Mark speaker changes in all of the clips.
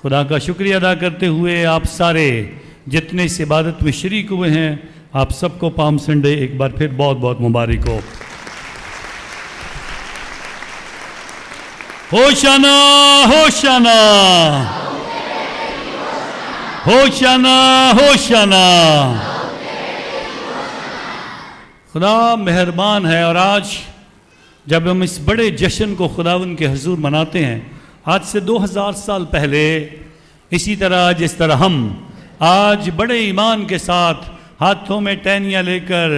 Speaker 1: खुदा का शुक्रिया अदा करते हुए आप सारे जितने इस इबादत में शरीक हुए हैं, आप सबको पाम संडे एक बार फिर बहुत बहुत मुबारक हो। होशाना होशाना होशाना होशाना। खुदा मेहरबान है। और आज जब हम इस बड़े जश्न को खुदावन के हुजूर मनाते हैं, आज से 2000 साल पहले इसी तरह जिस तरह हम आज बड़े ईमान के साथ हाथों में टहनियाँ लेकर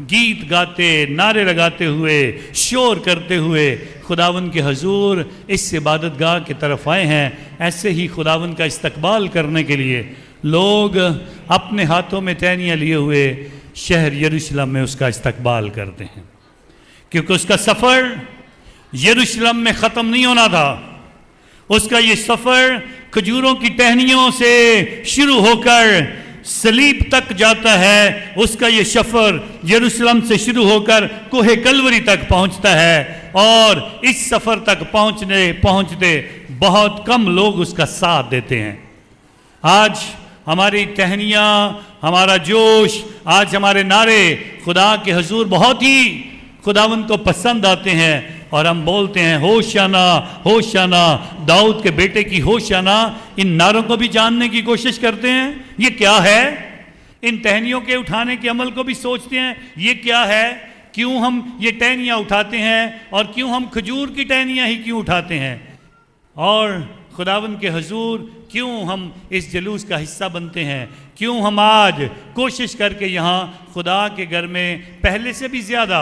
Speaker 1: गीत गाते, नारे लगाते हुए, शोर करते हुए खुदावन के हुजूर इस इबादत गाह की तरफ आए हैं, ऐसे ही खुदावन का इस्तकबाल करने के लिए लोग अपने हाथों में टहनियाँ लिए हुए शहर यरूशलेम में उसका इस्तकबाल करते हैं, क्योंकि उसका सफ़र यरूशलेम में ख़त्म नहीं होना था। उसका ये सफ़र खजूरों की टहनियों से शुरू होकर सलीब तक जाता है। उसका ये सफ़र यरूशलेम से शुरू होकर कोहे कलवरी तक पहुंचता है, और इस सफ़र तक पहुंचते बहुत कम लोग उसका साथ देते हैं। आज हमारी टहनियाँ, हमारा जोश, आज हमारे नारे खुदा के हुजूर बहुत ही खुदावन को पसंद आते हैं, और हम बोलते हैं होशाना होशाना, दाऊद के बेटे की होशाना। इन नारों को भी जानने की कोशिश करते हैं, ये क्या है। इन टहनियों के उठाने के अमल को भी सोचते हैं, ये क्या है, क्यों हम ये टहनियाँ उठाते हैं, और क्यों हम खजूर की टहनियाँ ही क्यों उठाते हैं, और खुदावन के हुजूर क्यों हम इस जलूस का हिस्सा बनते हैं, क्यों हम आज कोशिश करके यहाँ खुदा के घर में पहले से भी ज़्यादा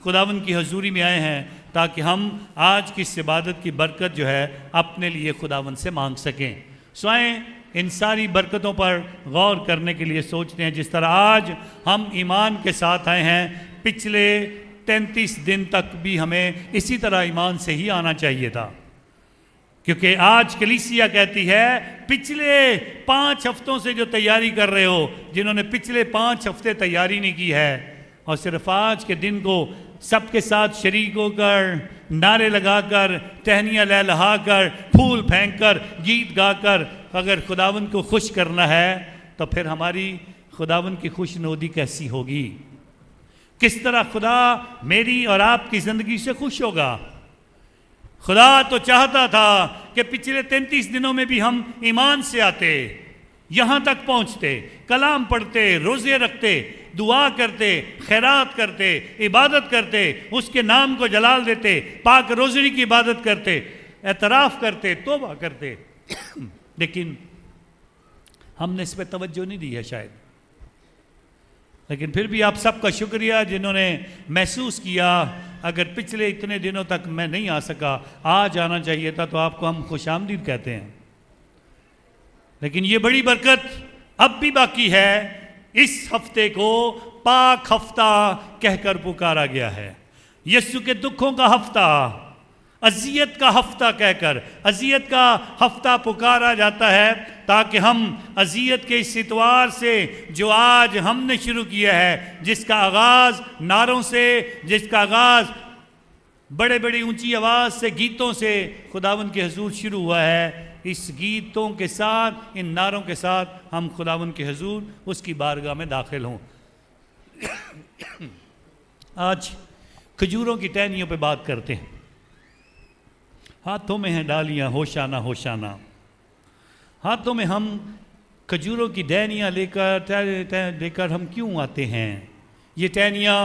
Speaker 1: खुदावन की हजूरी में आए हैं, ताकि हम आज की इस इबादत की बरकत जो है अपने लिए खुदावन से मांग सकें। स्वयं इन सारी बरकतों पर गौर करने के लिए सोचते हैं। जिस तरह आज हम ईमान के साथ आए हैं, पिछले 33 दिन तक भी हमें इसी तरह ईमान से ही आना चाहिए था, क्योंकि आज कलीसिया कहती है पिछले 5 हफ्तों से जो तैयारी कर रहे हो, जिन्होंने पिछले 5 हफ्ते तैयारी नहीं की है, और सिर्फ आज के दिन को सबके साथ शरीक होकर, नारे लगाकर, टहनियाँ लहलहाकर, फूल फेंककर, गीत गाकर अगर खुदावन को खुश करना है, तो फिर हमारी खुदावन की खुशनुदी कैसी होगी। किस तरह खुदा मेरी और आपकी ज़िंदगी से खुश होगा। खुदा तो चाहता था कि पिछले 33 दिनों में भी हम ईमान से आते, यहाँ तक पहुँचते, कलाम पढ़ते, रोज़े रखते, दुआ करते, खैरात करते, इबादत करते, उसके नाम को जलाल देते, पाक रोज़री की इबादत करते, एतराफ़ करते, तौबा करते। लेकिन हमने इस पर तवज्जो नहीं दी है शायद। लेकिन फिर भी आप सबका शुक्रिया जिन्होंने महसूस किया, अगर पिछले इतने दिनों तक मैं नहीं आ सका, आज आना चाहिए था, तो आपको हम खुशामदीद कहते हैं। लेकिन ये बड़ी बरकत अब भी बाकी है। इस हफ्ते को पाक हफ्ता कहकर पुकारा गया है। यीशु के दुखों का हफ्ता, अजियत का हफ्ता कहकर अजियत का हफ्ता पुकारा जाता है, ताकि हम अजियत के इस इतवार से जो आज हमने शुरू किया है, जिसका आगाज़ नारों से, जिसका आगाज़ बड़े बड़ी ऊंची आवाज़ से, गीतों से खुदावन के हुजूर शुरू हुआ है, इस गीतों के साथ, इन नारों के साथ हम खुदावन के हुजूर उसकी बारगाह में दाखिल हों। आज खजूरों की टहनियों पे बात करते हैं। हाथों में हैं डालियाँ होशाना होशाना। हाथों में हम खजूरों की टहनियाँ लेकर हम क्यों आते हैं। ये टहनियाँ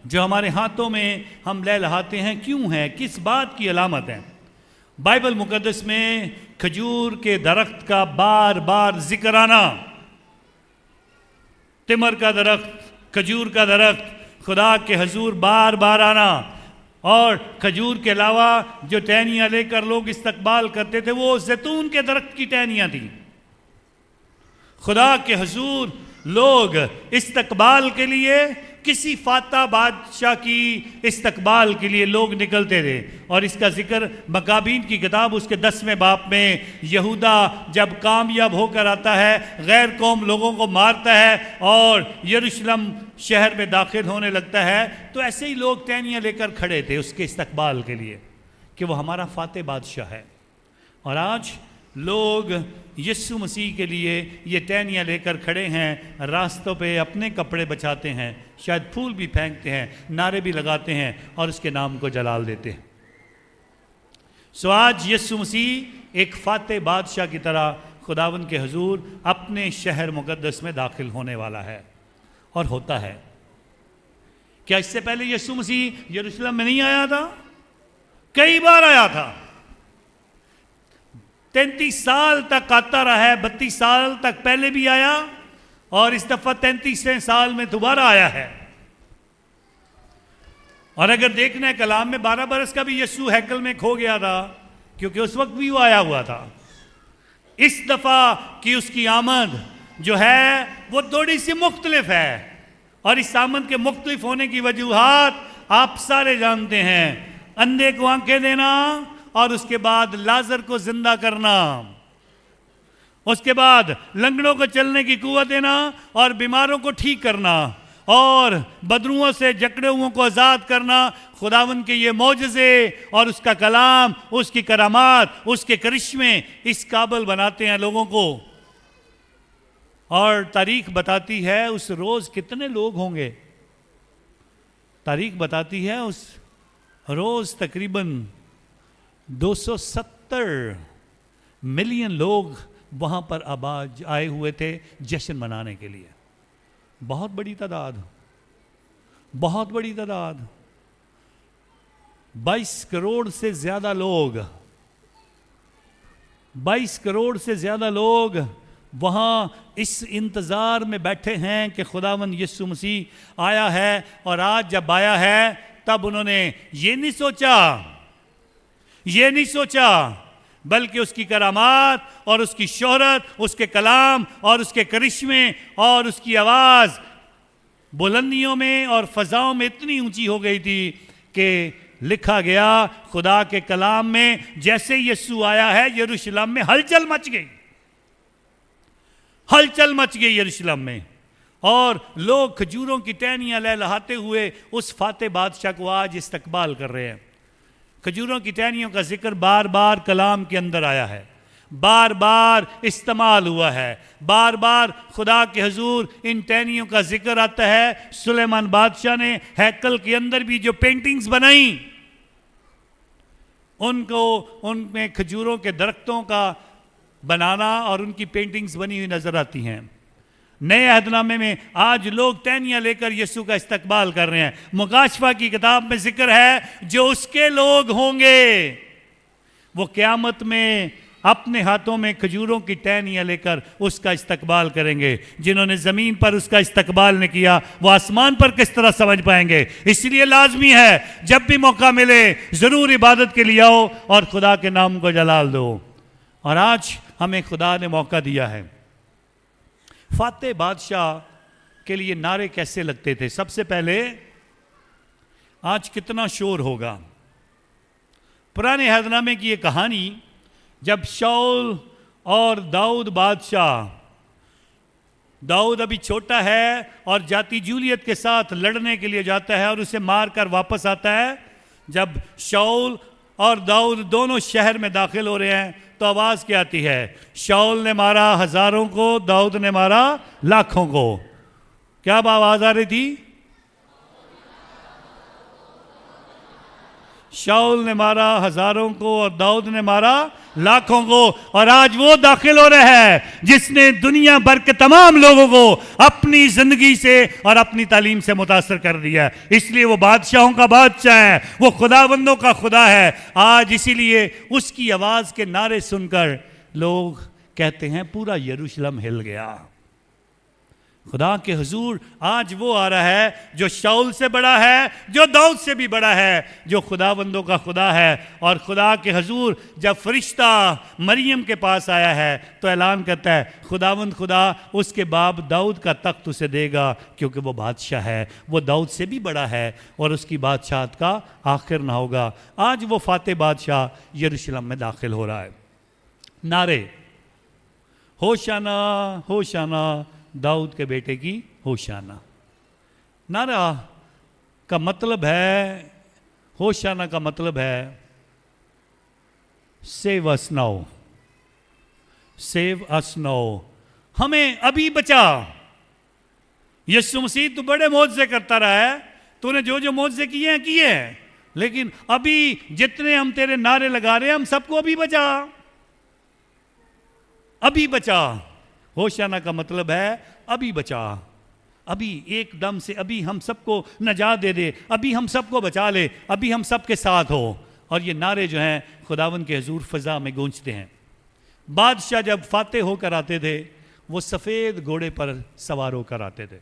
Speaker 1: जो हमारे हाथों में हम लहलहाते हैं क्यों हैं, किस बात की अलामत है। बाइबल मुकद्दस में खजूर के दरख्त का बार बार जिक्र आना, तिमर का दरख्त, खजूर का दरख्त, खुदा के हुजूर बार बार आना, और खजूर के अलावा जो टहनियाँ लेकर लोग इस्तकबाल करते थे वो जैतून के दरख्त की टहनियाँ थी। खुदा के हुजूर लोग इस्तकबाल के लिए, किसी फाता बादशाह की इस्तकबाल के लिए लोग निकलते थे। और इसका जिक्र मकाबीन की किताब उसके 10वें बाब में, यहूदा जब कामयाब होकर आता है, गैर कौम लोगों को मारता है और यरूशलेम शहर में दाखिल होने लगता है, तो ऐसे ही लोग टहनियाँ लेकर खड़े थे उसके इस्तकबाल के लिए कि वो हमारा फाते बादशाह है। और आज लोग यीशु मसीह के लिए ये टहनियाँ लेकर खड़े हैं, रास्तों पे अपने कपड़े बचाते हैं, शायद फूल भी फेंकते हैं, नारे भी लगाते हैं और उसके नाम को जलाल देते हैं। सो आज यीशु मसीह एक फातेह बादशाह की तरह खुदावन के हुजूर अपने शहर मुकद्दस में दाखिल होने वाला है और होता है। क्या इससे पहले यीशु मसीह यरूशलेम में नहीं आया था? कई बार आया था। 33 साल तक आता रहा है, 32 साल तक पहले भी आया और इस दफा 33वें साल में दोबारा आया है। और अगर देखना है कलाम में 12 बरस का भी यीशु हैकल में खो गया था, क्योंकि उस वक्त भी वो आया हुआ था। इस दफा की उसकी आमद जो है वो थोड़ी सी मुख्तलिफ है और इस आमद के मुख्तलिफ होने की वजूहात आप सारे जानते हैं। अंधे को आंखें देना और उसके बाद लाजर को जिंदा करना, उसके बाद लंगड़ों को चलने की कुव्वत देना और बीमारों को ठीक करना और बदरुओं से जकड़े हुओं को आज़ाद करना। खुदावन के ये मौजज़े और उसका कलाम, उसकी करामात, उसके करिश्मे इस काबिल बनाते हैं लोगों को। और तारीख बताती है उस रोज़ कितने लोग होंगे। तारीख बताती है उस रोज़ तकरीबन 270 मिलियन लोग वहाँ पर आबाद आए हुए थे जश्न मनाने के लिए। बहुत बड़ी तादाद, बहुत बड़ी तादाद। 22 करोड़ से ज़्यादा लोग, 22 करोड़ से ज़्यादा लोग वहाँ इस इंतज़ार में बैठे हैं कि खुदावंद यीशु मसीह आया है। और आज जब आया है तब उन्होंने ये नहीं सोचा बल्कि उसकी करामात और उसकी शोहरत, उसके कलाम और उसके करिश्मे और उसकी आवाज़ बुलंदियों में और फ़ज़ाओं में इतनी ऊंची हो गई थी कि लिखा गया खुदा के कलाम में, जैसे यीशु आया है यरूशलेम में हलचल मच गई, हलचल मच गई यरूशलेम में। और लोग खजूरों की टहनियाँ लहलहाते हुए उस फातेह बादशाह को आज इस्तकबाल कर रहे हैं। खजूरों की टहनियों का जिक्र बार बार कलाम के अंदर आया है, बार बार इस्तेमाल हुआ है, बार बार खुदा के हुजूर इन टहनियों का जिक्र आता है। सुलेमान बादशाह ने हैकल के अंदर भी जो पेंटिंग्स बनाई, उनको उनमें खजूरों के दरख्तों का बनाना और उनकी पेंटिंग्स बनी हुई नजर आती हैं। नए अहदनामे में आज लोग टहनियाँ लेकर यीशु का इस्तकबाल कर रहे हैं। मुकाशफा की किताब में जिक्र है जो उसके लोग होंगे वो क़यामत में अपने हाथों में खजूरों की टहनियाँ लेकर उसका इस्तकबाल करेंगे। जिन्होंने ज़मीन पर उसका इस्तकबाल नहीं किया वो आसमान पर किस तरह समझ पाएंगे। इसलिए लाजमी है जब भी मौका मिले ज़रूर इबादत के लिए आओ और खुदा के नाम को जलाल दो। और आज हमें खुदा ने मौका दिया है। फातेह बादशाह के लिए नारे कैसे लगते थे? सबसे पहले आज कितना शोर होगा। पुराने अहदनामे की ये कहानी, जब शाऊल और दाऊद बादशाह, दाऊद अभी छोटा है और जाती जूलियत के साथ लड़ने के लिए जाता है और उसे मारकर वापस आता है। जब शाऊल और दाऊद दोनों शहर में दाखिल हो रहे हैं तो आवाज़ क्या आती है? शाऊल ने मारा हजारों को, दाऊद ने मारा लाखों को। क्या आवाज़ आ रही थी? शाऊल ने मारा हजारों को और दाऊद ने मारा लाखों को। और आज वो दाखिल हो रहा है जिसने दुनिया भर के तमाम लोगों को अपनी जिंदगी से और अपनी तालीम से मुतासर कर दिया। इसलिए वो बादशाहों का बादशाह है, वो खुदाबंदों का खुदा है। आज इसीलिए उसकी आवाज़ के नारे सुनकर लोग कहते हैं पूरा यरूशलेम हिल गया। खुदा के हुजूर आज वो आ रहा है जो शाऊल से बड़ा है, जो दाऊद से भी बड़ा है, जो खुदाबंदों का खुदा है। और खुदा के हुजूर जब फरिश्ता मरियम के पास आया है तो ऐलान करता है खुदावंद खुदा उसके बाप दाऊद का तख्त उसे देगा क्योंकि वो बादशाह है, वो दाऊद से भी बड़ा है और उसकी बादशाहत का आखिर ना होगा। आज वो फातेह बादशाह यरूशलेम में दाखिल हो रहा है। नारे होशाना होशाना, दाऊद के बेटे की होशाना। नारा का मतलब है, होशाना का मतलब है save us now, save us now, हमें अभी बचा। यीशु मसीह तू बड़े मौजज़े करता रहा है, तूने जो जो मौजज़े किए हैं, लेकिन अभी जितने हम तेरे नारे लगा रहे हैं, हम सबको अभी बचा, अभी बचा। होशाना का मतलब है अभी बचा, अभी एकदम से, अभी हम सबको नजात दे दे, अभी हम सबको बचा ले, अभी हम सबके साथ हो। और ये नारे जो हैं खुदावन के हुजूर फ़ज़ा में गूंजते हैं। बादशाह जब फातेह होकर आते थे, वो सफ़ेद घोड़े पर सवार होकर आते थे।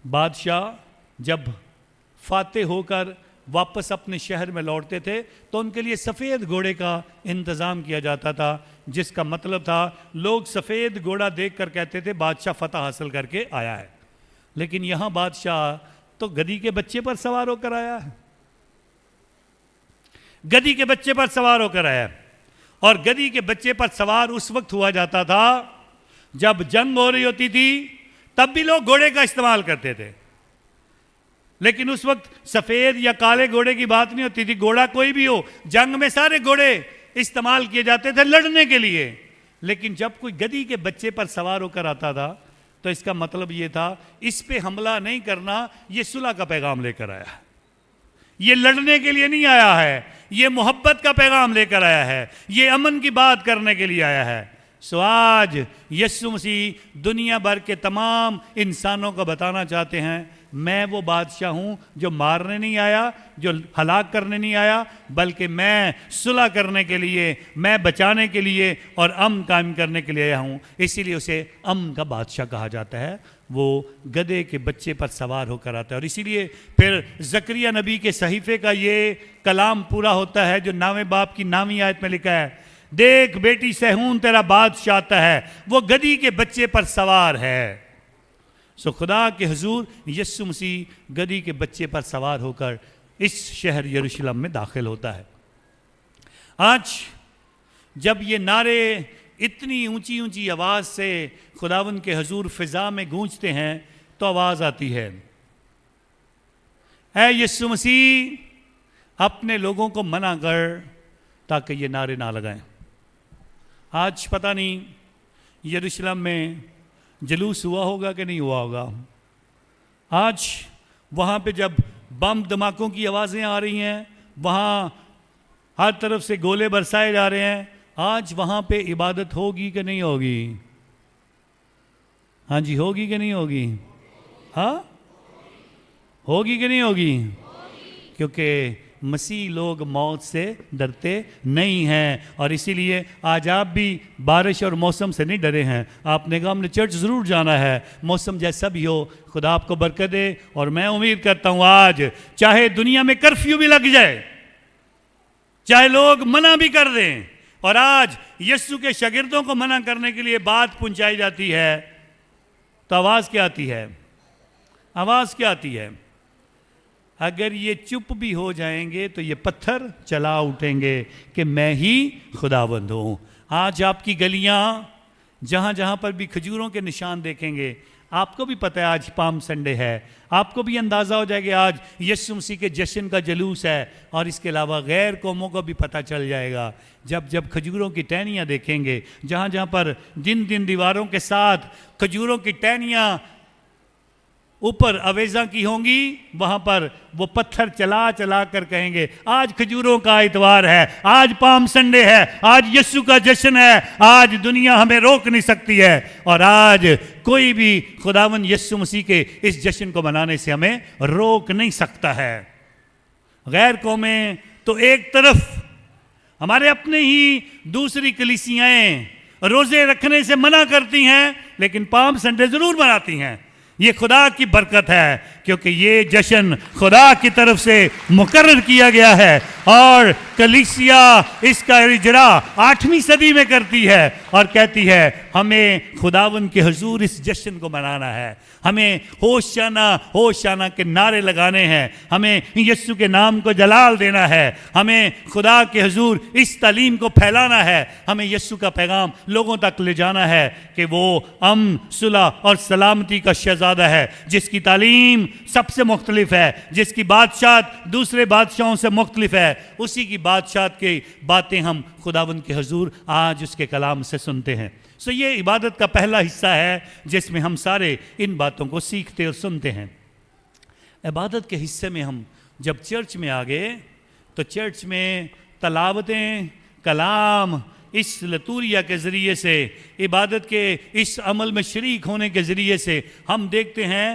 Speaker 1: बादशाह जब फातेह होकर वापस अपने शहर में लौटते थे, तो उनके लिए सफ़ेद घोड़े का इंतज़ाम किया जाता था, जिसका मतलब था लोग सफ़ेद घोड़ा देखकर कहते थे बादशाह फतह हासिल करके आया है। लेकिन यहाँ बादशाह तो गधी के बच्चे पर सवार होकर आया है, गधी के बच्चे पर सवार होकर आया है। और गधी के बच्चे पर सवार उस वक्त हुआ जाता था जब जंग हो रही होती थी, तब भी लोग घोड़े का इस्तेमाल करते थे। लेकिन उस वक्त सफ़ेद या काले घोड़े की बात नहीं होती थी, घोड़ा कोई भी हो, जंग में सारे घोड़े इस्तेमाल किए जाते थे लड़ने के लिए। लेकिन जब कोई गधी के बच्चे पर सवार होकर आता था, तो इसका मतलब ये था इस पे हमला नहीं करना, ये सुलह का पैगाम लेकर आया है, ये लड़ने के लिए नहीं आया है, ये मोहब्बत का पैगाम लेकर आया है, ये अमन की बात करने के लिए आया है। सो आज यीशु मसीह दुनिया भर के तमाम इंसानों को बताना चाहते हैं, मैं वो बादशाह हूँ जो मारने नहीं आया, जो हलाक करने नहीं आया, बल्कि मैं सुलह करने के लिए, मैं बचाने के लिए और अमन कायम करने के लिए आया हूँ। इसीलिए उसे अमन का बादशाह कहा जाता है। वो गधे के बच्चे पर सवार होकर आता है। और इसीलिए फिर ज़करिया नबी के सहीफ़े का ये कलाम पूरा होता है जो 9वें बाब की 9वीं आयत में लिखा है, देख बेटी सहून तेरा बादशाह आता है, वो गधी के बच्चे पर सवार है। सो खुदा के हुजूर यीशु मसीह गधी के बच्चे पर सवार होकर इस शहर यरूशलेम में दाखिल होता है। आज जब ये नारे इतनी ऊंची ऊंची आवाज़ से खुदावन के हुजूर फ़िज़ा में गूंजते हैं, तो आवाज़ आती है, ऐ यीशु मसीह अपने लोगों को मना कर ताकि ये नारे ना लगाएं। आज पता नहीं यरूशलेम में जुलूस हुआ होगा कि नहीं हुआ होगा। आज वहाँ पे जब बम धमाकों की आवाज़ें आ रही हैं, वहाँ हर तरफ से गोले बरसाए जा रहे हैं, आज वहाँ पे इबादत होगी कि नहीं होगी? हाँ जी, होगी कि नहीं होगी? हाँ, होगी कि नहीं होगी? क्योंकि मसीह लोग मौत से डरते नहीं हैं। और इसीलिए आज आप भी बारिश और मौसम से नहीं डरे हैं। आपने कहा हमने चर्च ज़रूर जाना है, मौसम जैसा भी हो, खुदा आपको बरकत दे। और मैं उम्मीद करता हूँ आज चाहे दुनिया में कर्फ्यू भी लग जाए, चाहे लोग मना भी कर दें, और आज यीशु के शागिर्दों को मना करने के लिए बात पहुंचाई जाती है, तो आवाज़ क्या आती है? आवाज़ क्या आती है? अगर ये चुप भी हो जाएंगे तो ये पत्थर चला उठेंगे कि मैं ही खुदावंद हूँ। आज आपकी गलियाँ जहाँ जहाँ पर भी खजूरों के निशान देखेंगे, आपको भी पता है आज पाम संडे है, आपको भी अंदाज़ा हो जाएगा आज यीशु मसीह के जश्न का जुलूस है। और इसके अलावा गैर कौमों को भी पता चल जाएगा जब जब खजूरों की टहनियाँ देखेंगे, जहाँ जहाँ पर जिन जिन दीवारों के साथ खजूरों की टहनियाँ ऊपर अवेजा की होंगी, वहाँ पर वो पत्थर चला चला कर कहेंगे आज खजूरों का इतवार है, आज पाम संडे है, आज यीशु का जश्न है, आज दुनिया हमें रोक नहीं सकती है। और आज कोई भी खुदावन यीशु मसीह के इस जश्न को मनाने से हमें रोक नहीं सकता है। गैर कौमें तो एक तरफ, हमारे अपने ही दूसरी कलीसियाएं रोज़े रखने से मना करती हैं, लेकिन पाम संडे ज़रूर मनाती हैं। ये खुदा की बरकत है, क्योंकि ये जश्न खुदा की तरफ से मुकर्रर किया गया है और कलीसिया इसका इजरा 8वीं सदी में करती है और कहती है हमें खुदावन के हुजूर इस जश्न को मनाना है, हमें होशाना होशाना के नारे लगाने हैं, हमें यीशु के नाम को जलाल देना है, हमें खुदा के हुजूर इस तालीम को फैलाना है, हमें यीशु का पैगाम लोगों तक ले जाना है कि वो अमन, सुलह और सलामती का शहज़ादा शहजादा है, जिसकी तालीम सबसे मुख्तलिफ है, जिसकी बादशाह दूसरे बादशाहों से मुख्तलिफ है, उसी की बादशाह की बातें हम खुदावंद के हुजूर आज उसके कलाम से सुनते हैं। सो ये इबादत का पहला हिस्सा है जिसमें हम सारे इन बातों को सीखते और सुनते हैं। इबादत के हिस्से में हम जब चर्च में आ गए तो चर्च में तलावतें, कलाम, इस लतूरिया के ज़रिए से, इबादत के इस अमल में शरीक होने के ज़रिए से हम देखते हैं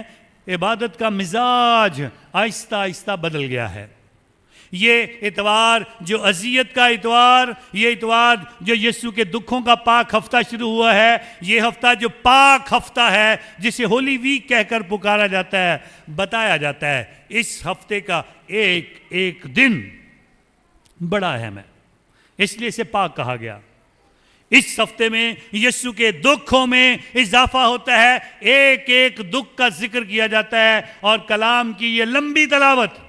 Speaker 1: इबादत का मिजाज आहिस्ता आहिस्ता बदल गया है। ये इतवार जो अज़ियत का इतवार, ये इतवार जो यीशु के दुखों का पाक हफ्ता शुरू हुआ है, ये हफ्ता जो पाक हफ्ता है, जिसे होली वीक कहकर पुकारा जाता है, बताया जाता है, इस हफ्ते का एक एक दिन बड़ा अहम है, इसलिए इसे पाक कहा गया। इस हफ्ते में यीशु के दुखों में इजाफा होता है, एक एक दुख का जिक्र किया जाता है और कलाम की ये लंबी तलावत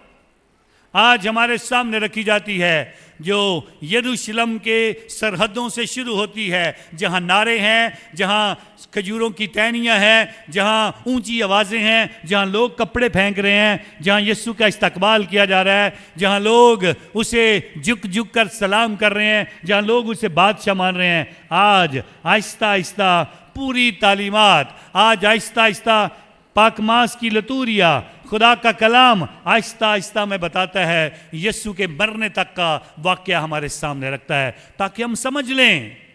Speaker 1: आज हमारे सामने रखी जाती है, जो यरूशलेम के सरहदों से शुरू होती है, जहाँ नारे हैं, जहाँ खजूरों की टहनियाँ हैं, जहाँ ऊंची आवाज़ें हैं, जहाँ लोग कपड़े फेंक रहे हैं, जहाँ यीशु का इस्तकबाल किया जा रहा है, जहाँ लोग उसे झुक झुक कर सलाम कर रहे हैं, जहाँ लोग उसे बादशाह मान रहे हैं। आज आहिस्ता आहिस्ता पूरी तालीमात, आज आहिस्ता आहिस्ता पाकमास की लतूरिया, खुदा का कलाम आहिस्ता आहिस्ता में बताता है, यीशु के मरने तक का वाक़या हमारे सामने रखता है, ताकि हम समझ लें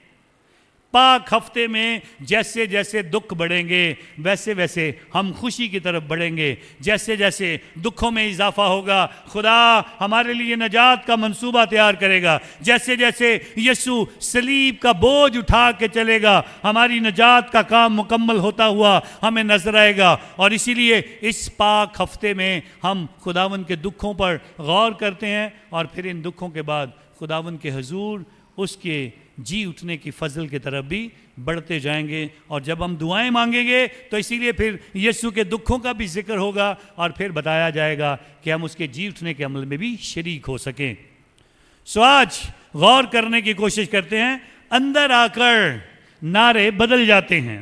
Speaker 1: पाक हफ्ते में जैसे जैसे दुख बढ़ेंगे वैसे वैसे हम खुशी की तरफ बढ़ेंगे। जैसे जैसे दुखों में इजाफा होगा, खुदा हमारे लिए नजात का मंसूबा तैयार करेगा। जैसे जैसे यीशु सलीब का बोझ उठा के चलेगा, हमारी नजात का काम मुकम्मल होता हुआ हमें नजर आएगा। और इसीलिए इस पाक हफ्ते में हम खुदावन के दुखों पर गौर करते हैं और फिर इन दुखों के बाद खुदावन के हुजूर उसके जी उठने की फजल की तरफ भी बढ़ते जाएंगे। और जब हम दुआएं मांगेंगे तो इसीलिए फिर यीशु के दुखों का भी जिक्र होगा और फिर बताया जाएगा कि हम उसके जी उठने के अमल में भी शरीक हो सकें। सो आज गौर करने की कोशिश करते हैं, अंदर आकर नारे बदल जाते हैं।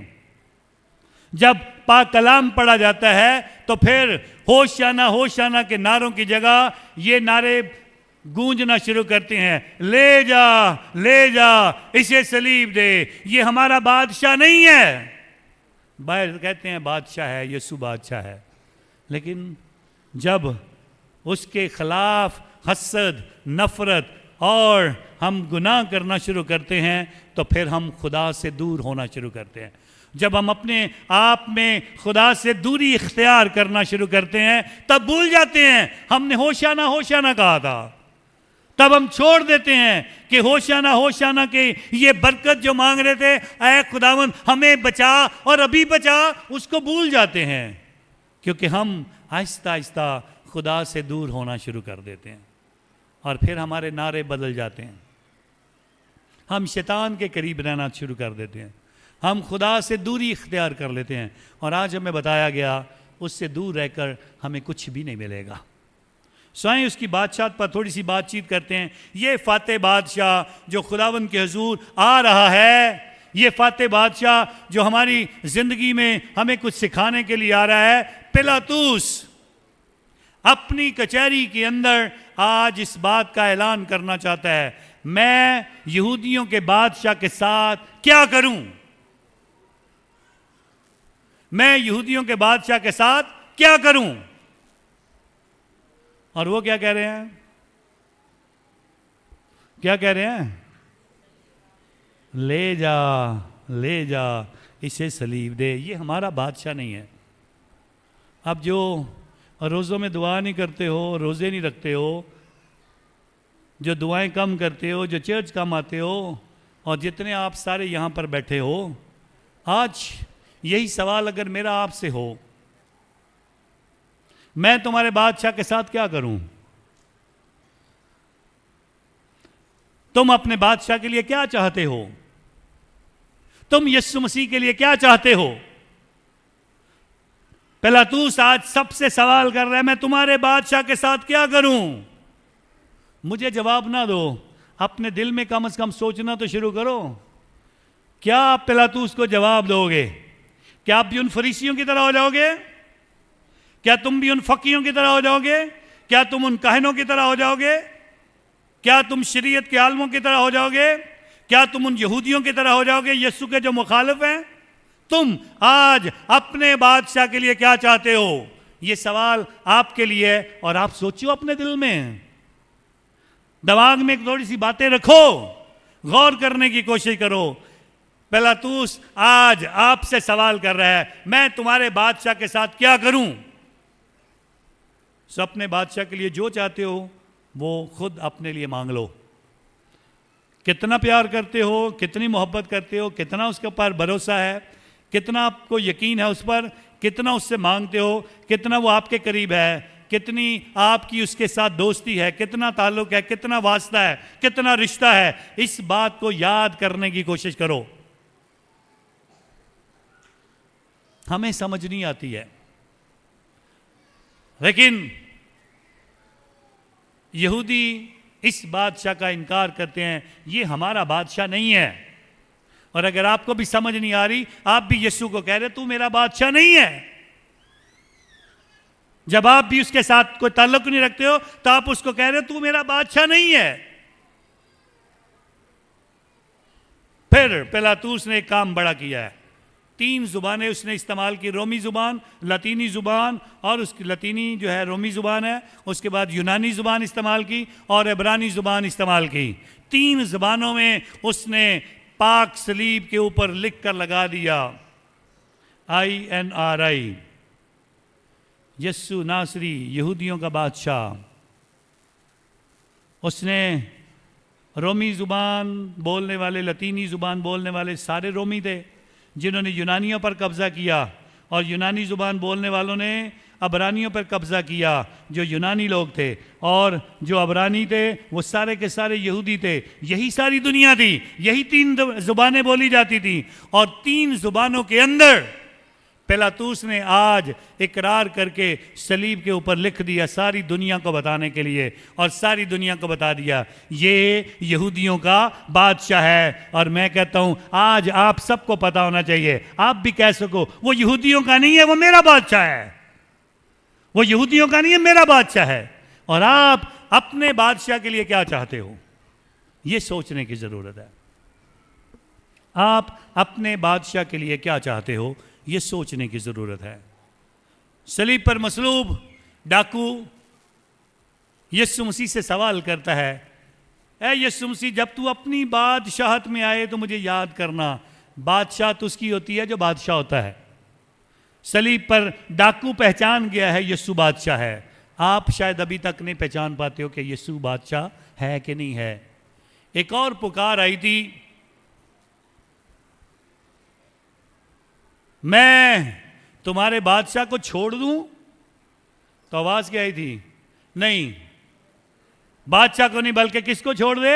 Speaker 1: जब पाक कलाम पढ़ा जाता है तो फिर होशाना होशाना के नारों की जगह ये नारे गूंजना शुरू करते हैं, ले जा इसे सलीब दे, ये हमारा बादशाह नहीं है। बाहर कहते हैं बादशाह है, यीशु बादशाह है, लेकिन जब उसके खिलाफ हसद, नफरत और हम गुनाह करना शुरू करते हैं तो फिर हम खुदा से दूर होना शुरू करते हैं। जब हम अपने आप में खुदा से दूरी इख्तियार करना शुरू करते हैं तब भूल जाते हैं हमने होशाना होशाना कहा था। तब हम छोड़ देते हैं कि होशाना होशाना के ये बरकत जो मांग रहे थे, ऐ खुदावन हमें बचा और अभी बचा, उसको भूल जाते हैं क्योंकि हम आहिस्ता आहिस्ता खुदा से दूर होना शुरू कर देते हैं और फिर हमारे नारे बदल जाते हैं। हम शैतान के करीब रहना शुरू कर देते हैं, हम खुदा से दूरी इख्तियार कर लेते हैं और आज हमें बताया गया उससे दूर रहकर हमें कुछ भी नहीं मिलेगा। स्वयं उसकी बादशाह पर थोड़ी सी बातचीत करते हैं। ये फातेह बादशाह जो खुदावन के हुजूर आ रहा है, ये फातेह बादशाह जो हमारी ज़िंदगी में हमें कुछ सिखाने के लिए आ रहा है, पिलातुस अपनी कचहरी के अंदर आज इस बात का ऐलान करना चाहता है, मैं यहूदियों के बादशाह के साथ क्या करूं, मैं यहूदियों के बादशाह के साथ क्या करूं। और वो क्या कह रहे हैं, क्या कह रहे हैं, ले जा इसे सलीब दे। ये हमारा बादशाह नहीं है। अब जो रोज़ों में दुआ नहीं करते हो, रोज़े नहीं रखते हो, जो दुआएं कम करते हो, जो चर्च कम आते हो, और जितने आप सारे यहाँ पर बैठे हो, आज यही सवाल अगर मेरा आपसे हो, मैं तुम्हारे बादशाह के साथ क्या करूं, तुम अपने बादशाह के लिए क्या चाहते हो, तुम यीशु मसीह के लिए क्या चाहते हो। पिलातुस आज सबसे सवाल कर रहा है, मैं तुम्हारे बादशाह के साथ क्या करूं। मुझे जवाब ना दो, अपने दिल में कम से कम सोचना तो शुरू करो। क्या आप पिलातुस को जवाब दोगे क्या आप भी उन फरीसियों की तरह हो जाओगे? क्या तुम भी उन फकीयों की तरह हो जाओगे? क्या तुम उन काहिनों की तरह हो जाओगे? क्या तुम शरीयत के आलमों की तरह हो जाओगे? क्या तुम उन यहूदियों की तरह हो जाओगे यीशु के जो मुखालिफ हैं? तुम आज अपने बादशाह के लिए क्या चाहते हो? ये सवाल आपके लिए है, और आप सोचो अपने दिल में, दिमाग में एक थोड़ी सी बातें रखो, गौर करने की कोशिश करो। पिलातुस आज आपसे सवाल कर रहा है, मैं तुम्हारे बादशाह के साथ क्या करूं? सो अपने बादशाह के लिए जो चाहते हो वो खुद अपने लिए मांग लो। कितना प्यार करते हो, कितनी मोहब्बत करते हो, कितना उसके ऊपर भरोसा है, कितना आपको यकीन है उस पर, कितना उससे मांगते हो, कितना वो आपके करीब है, कितनी आपकी उसके साथ दोस्ती है, कितना ताल्लुक है, कितना वास्ता है, कितना रिश्ता है, इस बात को याद करने की कोशिश करो। हमें समझ नहीं आती है, लेकिन यहूदी इस बादशाह का इनकार करते हैं, ये हमारा बादशाह नहीं है। और अगर आपको भी समझ नहीं आ रही, आप भी यीशु को कह रहे तू मेरा बादशाह नहीं है। जब आप भी उसके साथ कोई ताल्लुक नहीं रखते हो तो आप उसको कह रहे हो तू मेरा बादशाह नहीं है। फिर पिलातुस ने एक काम बड़ा किया है, 3 जुबानें उसने इस्तेमाल की, रोमी जुबान, लतीनी जुबान, और उसकी लतीनी जो है रोमी जुबान है, उसके बाद यूनानी जुबान इस्तेमाल की और इब्रानी जुबान इस्तेमाल की। 3 जुबानों में उसने पाक सलीब के ऊपर लिख कर लगा दिया INRI, यस्सु नासरी, यहूदियों का बादशाह। उसने रोमी जुबान बोलने वाले, लतीनी जुबान बोलने वाले सारे रोमी थे जिन्होंने यूनानियों पर कब्जा किया, और यूनानी जुबान बोलने वालों ने अबरानियों पर कब्जा किया जो यूनानी लोग थे, और जो अबरानी थे वो सारे के सारे यहूदी थे। यही सारी दुनिया थी, यही 3 जुबानें बोली जाती थी, और 3 जुबानों के अंदर पिलातुस ने आज इकरार करके सलीब के ऊपर लिख दिया सारी दुनिया को बताने के लिए, और सारी दुनिया को बता दिया ये यहूदियों का बादशाह है। और मैं कहता हूं आज आप सबको पता होना चाहिए, आप भी कह सको वो यहूदियों का नहीं है, वो मेरा बादशाह है। वो यहूदियों का नहीं है, मेरा बादशाह है। और आप अपने बादशाह के लिए क्या चाहते हो, यह सोचने की जरूरत है। आप अपने बादशाह के लिए क्या चाहते हो, यह सोचने की जरूरत है। सलीब पर मसलूब डाकू यीशु मसीह से सवाल करता है, ऐ यीशु मसीह, जब तू अपनी बादशाहत में आए तो मुझे याद करना। बादशाह तो उसकी होती है जो बादशाह होता है। सलीब पर डाकू पहचान गया है यीशु बादशाह है। आप शायद अभी तक नहीं पहचान पाते हो कि यीशु बादशाह है कि नहीं है। एक और पुकार आई थी, मैं तुम्हारे बादशाह को छोड़ दूं? तो आवाज क्या आई थी? नहीं, बादशाह को नहीं, बल्कि किसको छोड़ दे?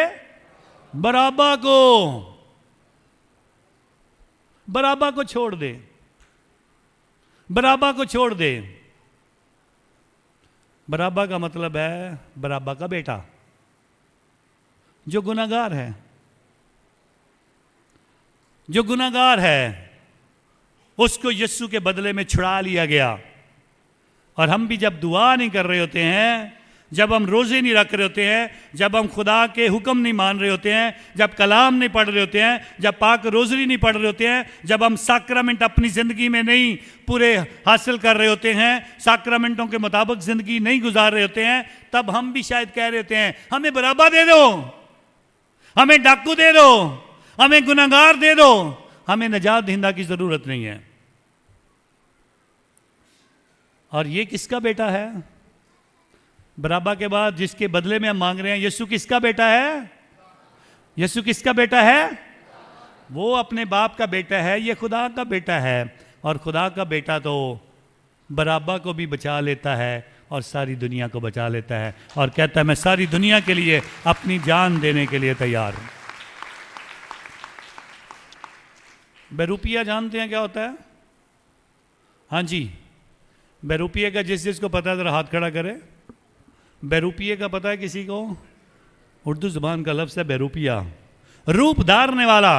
Speaker 1: बराबा को। बराबा को छोड़ दे, बराबा को छोड़ दे। बराबा का मतलब है बराबा का बेटा, जो गुनाहगार है। जो गुनाहगार है उसको यीशु के बदले में छुड़ा लिया गया। और हम भी जब दुआ नहीं कर रहे होते हैं, जब हम रोजे नहीं रख रहे होते हैं, जब हम खुदा के हुक्म नहीं मान रहे होते हैं, जब कलाम नहीं पढ़ रहे होते हैं, जब पाक रोजरी नहीं पढ़ रहे होते हैं, जब हम साक्रामेंट अपनी ज़िंदगी में नहीं पूरे हासिल कर रहे होते हैं, साक्रामेंटों के मुताबिक ज़िंदगी नहीं गुजार रहे होते हैं, तब हम भी शायद कह रहे होते हैं हमें बराबा दे दो, हमें डाकू दे दो, हमें गुनाहगार दे दो, हमें निजात दहिंदा की ज़रूरत नहीं है। और ये किसका बेटा है? बराबा के बाद जिसके बदले में हम मांग रहे हैं, यीशु किसका बेटा है? यीशु किसका बेटा है? वो अपने बाप का बेटा है, ये खुदा का बेटा है। और खुदा का बेटा तो बराबा को भी बचा लेता है और सारी दुनिया को बचा लेता है, और कहता है मैं सारी दुनिया के लिए अपनी जान देने के लिए तैयार हूं। बेरूपिया जानते हैं क्या होता है? हाँ जी, बेरूपिया का जिसको पता है जरा हाथ खड़ा करे। बेरूपिये का पता है किसी को? उर्दू जुबान का लफ्ज़ है बेरूपिया, रूप धारने वाला।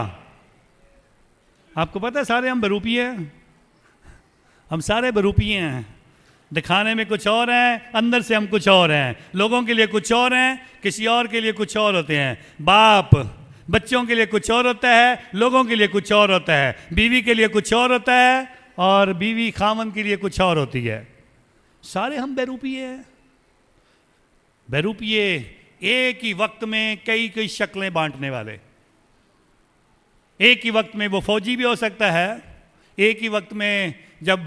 Speaker 1: आपको पता है सारे हम बेरूपिये हैं। हम सारे बरूपिये हैं, दिखाने में कुछ और हैं, अंदर से हम कुछ और हैं। लोगों के लिए कुछ और हैं, किसी और के लिए कुछ और होते हैं। बाप बच्चों के लिए कुछ और होता है, लोगों के लिए कुछ और होता है। बीवी के लिए कुछ और होता है और बीवी खामन के लिए कुछ और होती है। सारे हम बेरूपिये हैं। बेरूपिये एक ही वक्त में कई कई शक्लें बांटने वाले। एक ही वक्त में वो फौजी भी हो सकता है, एक ही वक्त में जब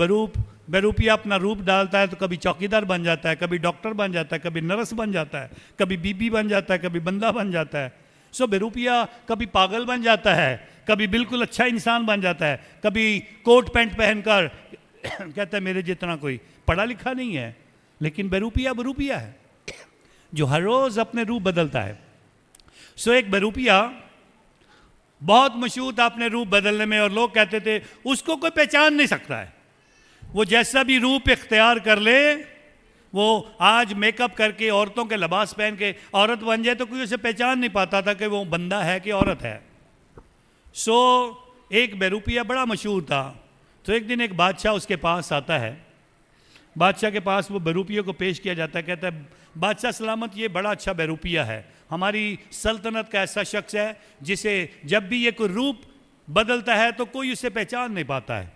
Speaker 1: बेरूपिया अपना रूप डालता है तो कभी चौकीदार बन जाता है, कभी डॉक्टर बन जाता है, कभी नर्स बन जाता है, कभी बीबी बन जाता है, कभी बंदा बन जाता है। सो बेरूपिया कभी पागल बन जाता है, कभी बिल्कुल अच्छा इंसान बन जाता है, कभी कोट पैंट पहनकर कहता है मेरे जितना कोई पढ़ा लिखा नहीं है, लेकिन बेरूपिया है जो हर रोज अपने रूप बदलता है। सो एक बेरूपिया बहुत मशहूर था अपने रूप बदलने में, और लोग कहते थे उसको कोई पहचान नहीं सकता है। वो जैसा भी रूप इख्तियार कर ले, वो आज मेकअप करके औरतों के लिबास पहन के औरत बन जाए तो कोई उसे पहचान नहीं पाता था कि वो बंदा है कि औरत है। सो एक बेरूपिया बड़ा मशहूर था। तो एक दिन एक बादशाह उसके पास आता है। बादशाह के पास वो बेरूपिया को पेश किया जाता है। कहता है बादशाह सलामत, ये बड़ा अच्छा बेरूपिया है, हमारी सल्तनत का ऐसा शख्स है जिसे जब भी ये कोई रूप बदलता है तो कोई उसे पहचान नहीं पाता है।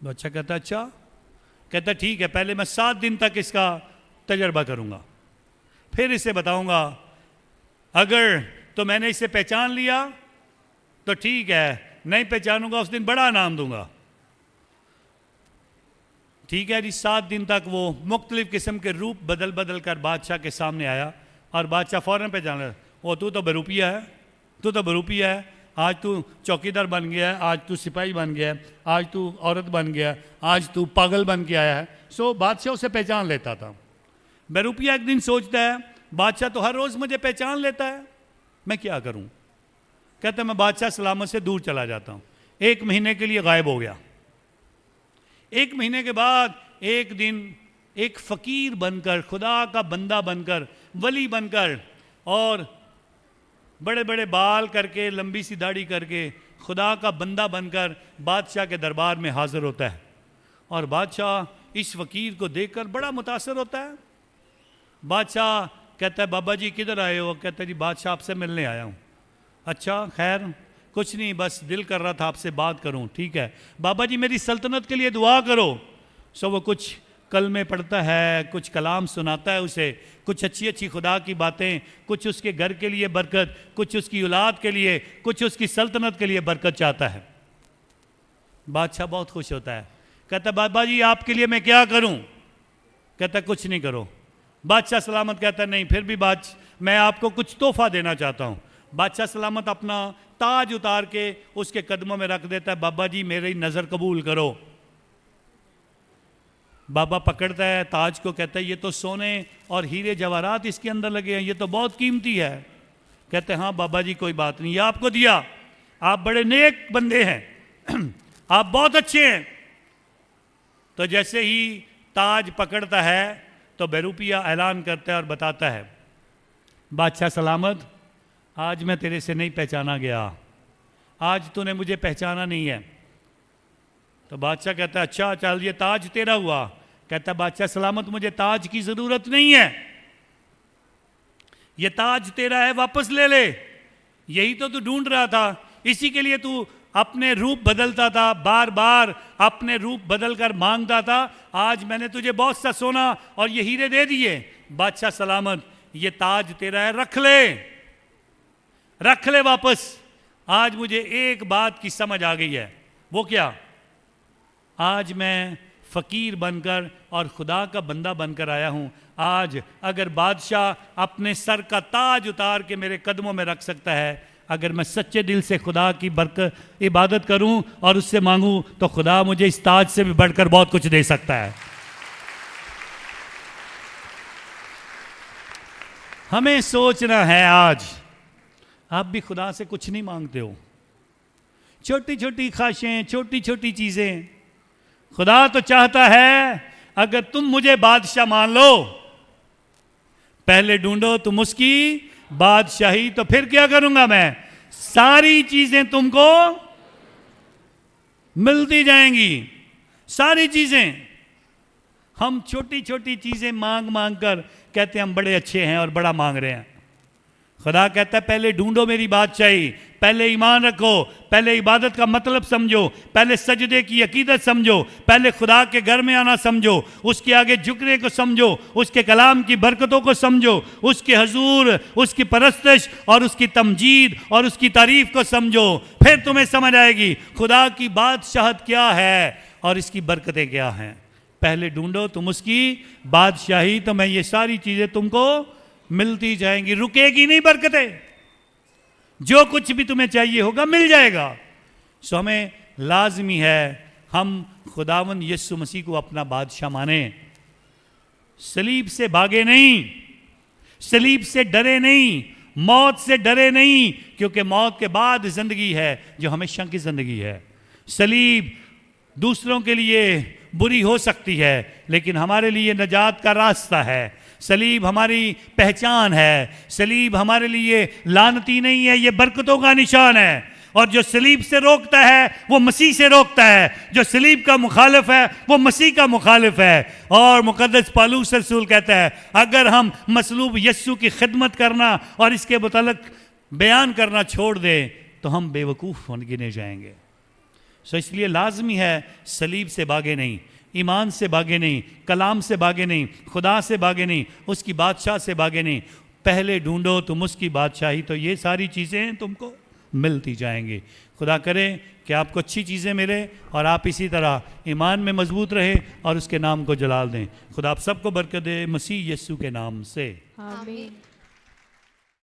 Speaker 1: बादशाह कहता अच्छा, कहता ठीक है, पहले मैं 7 दिन तक इसका तजर्बा करूंगा, फिर इसे बताऊंगा। अगर तो मैंने इसे पहचान लिया तो ठीक है, नहीं पहचानूंगा उस दिन बड़ा इनाम दूंगा। ठीक है जी। 7 दिन तक वो मुख्तलिफ किस्म के रूप बदल बदल कर बादशाह के सामने आया और बादशाह फ़ौरन पहचान लिया, वो तू तो बेरूपिया है, तू तो बेरूपिया है, आज तू चौकीदार बन गया है, आज तू सिपाही बन गया है, आज तू औरत बन गया, आज तू पागल बन के आया है। सो बादशाह उसे पहचान लेता था। बेरूपिया एक दिन सोचता है बादशाह तो हर रोज़ मुझे पहचान लेता है, मैं क्या करूं। कहता मैं बादशाह सलामत से दूर चला जाता हूं। 1 महीने के लिए गायब हो गया। 1 महीने के बाद एक दिन एक फ़कीर बनकर, खुदा का बंदा बनकर, वली बनकर और बड़े बड़े बाल करके, लंबी सी दाढ़ी करके, खुदा का बंदा बनकर बादशाह के दरबार में हाजिर होता है। और बादशाह इस फ़कीर को देखकर बड़ा मुतासर होता है। बादशाह कहता है बाबा जी किधर आए हो। कहता है जी बादशाह आपसे मिलने आया हूँ। अच्छा खैर, कुछ नहीं, बस दिल कर रहा था आपसे बात करूं। ठीक है बाबा जी, मेरी सल्तनत के लिए दुआ करो। सो वो कुछ कलमे पढ़ता है, कुछ कलाम सुनाता है उसे, कुछ अच्छी अच्छी खुदा की बातें, कुछ उसके घर के लिए बरकत, कुछ उसकी औलाद के लिए, कुछ उसकी सल्तनत के लिए बरकत चाहता है। बादशाह बहुत खुश होता है। कहता बाबा जी आपके लिए मैं क्या करूं। कहता कुछ नहीं करो। बादशाह सलामत कहता नहीं, फिर भी मैं आपको कुछ तोहफा देना चाहता हूं। बादशाह सलामत अपना ताज उतार के उसके कदमों में रख देता है। बाबा जी मेरी नज़र कबूल करो। बाबा पकड़ता है ताज को, कहता है ये तो सोने और हीरे जवाहरात इसके अंदर लगे हैं, ये तो बहुत कीमती है। कहते हैं हाँ बाबा जी कोई बात नहीं, ये आपको दिया, आप बड़े नेक बंदे हैं, आप बहुत अच्छे हैं। तो जैसे ही ताज पकड़ता है तो बेरूपिया ऐलान करता है और बताता है बादशाह सलामत, आज मैं तेरे से नहीं पहचाना गया, आज तूने मुझे पहचाना नहीं है। तो बादशाह कहता है अच्छा चल ये ताज तेरा हुआ। कहता बादशाह सलामत मुझे ताज की ज़रूरत नहीं है, ये ताज तेरा है, वापस ले ले। यही तो तू ढूंढ रहा था, इसी के लिए तू अपने रूप बदलता था, बार बार अपने रूप बदल कर मांगता था। आज मैंने तुझे बहुत सा सोना और ये हीरे दे दिए। बादशाह सलामत ये ताज तेरा है, रख ले वापस। आज मुझे एक बात की समझ आ गई है। वो क्या? आज मैं फ़कीर बनकर और खुदा का बंदा बनकर आया हूँ। आज अगर बादशाह अपने सर का ताज उतार के मेरे कदमों में रख सकता है, अगर मैं सच्चे दिल से खुदा की बरकत इबादत करूँ और उससे मांगूँ, तो खुदा मुझे इस ताज से भी बढ़कर बहुत कुछ दे सकता है। हमें सोचना है आज आप भी खुदा से कुछ नहीं मांगते हो, छोटी छोटी ख्वाहिशें, छोटी छोटी चीज़ें। खुदा तो चाहता है अगर तुम मुझे बादशाह मान लो, पहले ढूंढो तुम उसकी बादशाही, तो फिर क्या करूंगा मैं, सारी चीजें तुमको मिलती जाएंगी सारी चीजें। हम छोटी छोटी चीजें मांग मांग कर कहते हैं हम बड़े अच्छे हैं और बड़ा मांग रहे हैं। खुदा कहता है पहले ढूंढो मेरी बादशाही, पहले ईमान रखो, पहले इबादत का मतलब समझो, पहले सजदे की अकीदत समझो, पहले खुदा के घर में आना समझो, उसके आगे झुकने को समझो, उसके कलाम की बरकतों को समझो, उसके हजूर, उसकी परस्तश और उसकी तमजीद और उसकी तारीफ को समझो। फिर तुम्हें समझ आएगी खुदा की बादशाहत क्या है और इसकी बरकतें क्या हैं। पहले ढूंढो तुम उसकी बादशाही, तो मैं ये सारी चीजें तुमको मिलती जाएंगी, रुकेगी नहीं बरकतें। जो कुछ भी तुम्हें चाहिए होगा मिल जाएगा। सो हमें लाजमी है हम खुदावन यीशु मसीह को अपना बादशाह माने, सलीब से भागे नहीं, सलीब से डरे नहीं, मौत से डरे नहीं, क्योंकि मौत के बाद जिंदगी है जो हमेशा की जिंदगी है। सलीब दूसरों के लिए बुरी हो सकती है लेकिन हमारे लिए नजात का रास्ता है। सलीब हमारी पहचान है, सलीब हमारे लिए लानती नहीं है, ये बरकतों का निशान है। और जो सलीब से रोकता है वो मसीह से रोकता है, जो सलीब का मुखालिफ है वो मसीह का मुखालिफ है। और मुकद्दस पौलुस रसूल कहता है अगर हम मसलूब यस्सु की खिदमत करना और इसके मुतालिक बयान करना छोड़ दें तो हम बेवकूफ़ गिने जाएंगे। सो इसलिए लाजमी है सलीब से भागे नहीं, ईमान से भागे नहीं, कलाम से भागे नहीं, खुदा से भागे नहीं, उसकी बादशाह से भागे नहीं। पहले ढूंढो तुम उसकी बादशाही, तो ये सारी चीज़ें तुमको मिलती जाएंगी। खुदा करे कि आपको अच्छी चीज़ें मिले और आप इसी तरह ईमान में मजबूत रहे और उसके नाम को जलाल दें। खुदा आप सबको बरकत दे मसीह यीशु के नाम से।
Speaker 2: आमीन।